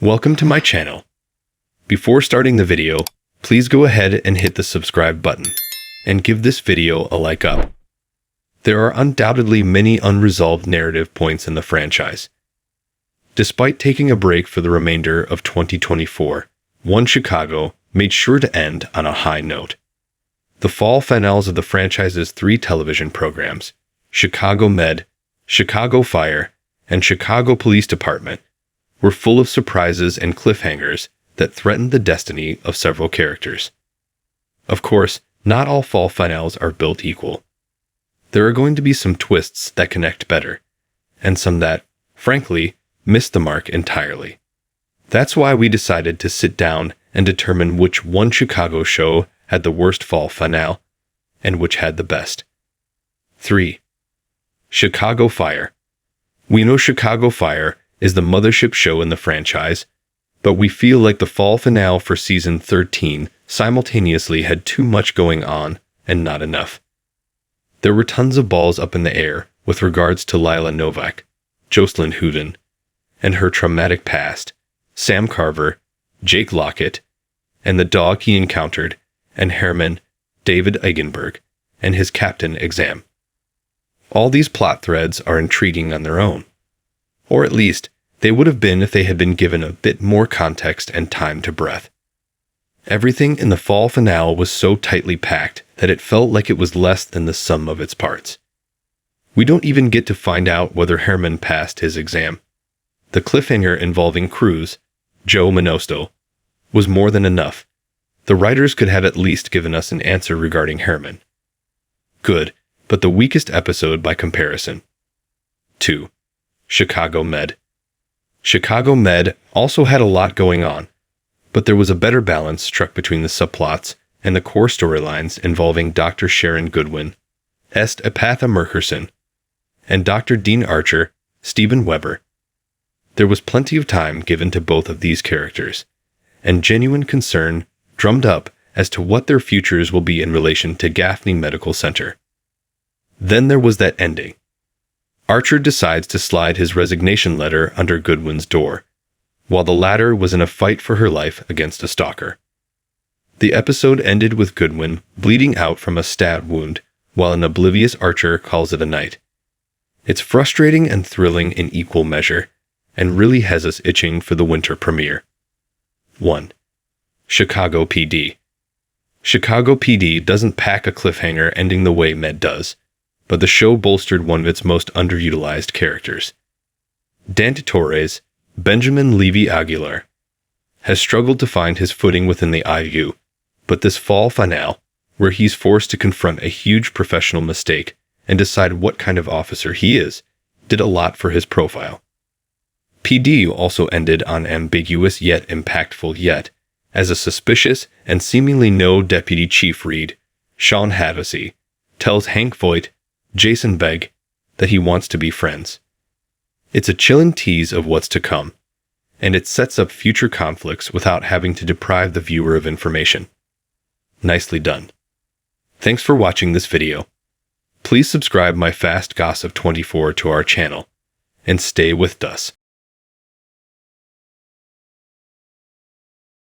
Welcome to my channel. Before starting the video, please go ahead and hit the subscribe button and give this video a like up. There are undoubtedly many unresolved narrative points in the franchise. Despite taking a break for the remainder of 2024, One Chicago made sure to end on a high note. The fall finales of the franchise's 3 television programs, Chicago Med, Chicago Fire, and Chicago Police Department, were full of surprises and cliffhangers that threatened the destiny of several characters. Of course, not all fall finales are built equal. There are going to be some twists that connect better, and some that, frankly, miss the mark entirely. That's why we decided to sit down and determine which One Chicago show had the worst fall finale, and which had the best. 3. Chicago Fire. We know Chicago Fire is the mothership show in the franchise, but we feel like the fall finale for season 13 simultaneously had too much going on and not enough. There were tons of balls up in the air with regards to Lila Novak, Jocelyn Houden, and her traumatic past, Sam Carver, Jake Lockett, and the dog he encountered, and Herman, David Eigenberg, and his captain exam. All these plot threads are intriguing on their own. Or at least, they would have been if they had been given a bit more context and time to breathe. Everything in the fall finale was so tightly packed that it felt like it was less than the sum of its parts. We don't even get to find out whether Herman passed his exam. The cliffhanger involving Cruz, Joe Manosto, was more than enough. The writers could have at least given us an answer regarding Herman. Good, but the weakest episode by comparison. 2. Chicago Med. Chicago Med also had a lot going on, but there was a better balance struck between the subplots and the core storylines involving Dr. Sharon Goodwin, Est Epatha Murkerson, and Dr. Dean Archer, Steven Weber. There was plenty of time given to both of these characters, and genuine concern drummed up as to what their futures will be in relation to Gaffney Medical Center. Then there was that ending. Archer decides to slide his resignation letter under Goodwin's door, while the latter was in a fight for her life against a stalker. The episode ended with Goodwin bleeding out from a stab wound, while an oblivious Archer calls it a night. It's frustrating and thrilling in equal measure, and really has us itching for the winter premiere. 1. Chicago PD. Chicago PD doesn't pack a cliffhanger ending the way Med does, but the show bolstered one of its most underutilized characters. Dante Torres, Benjamin Levy Aguilar, has struggled to find his footing within the IU, but this fall finale, where he's forced to confront a huge professional mistake and decide what kind of officer he is, did a lot for his profile. PD also ended on ambiguous yet impactful yet, as a suspicious and seemingly no deputy chief Reed, Sean Havasey, tells Hank Voight, Jason Begg, that he wants to be friends. It's a chilling tease of what's to come, and it sets up future conflicts without having to deprive the viewer of information. Nicely done. Thanks for watching this video. Please subscribe my Fast Gossip 24 to our channel, and stay with us.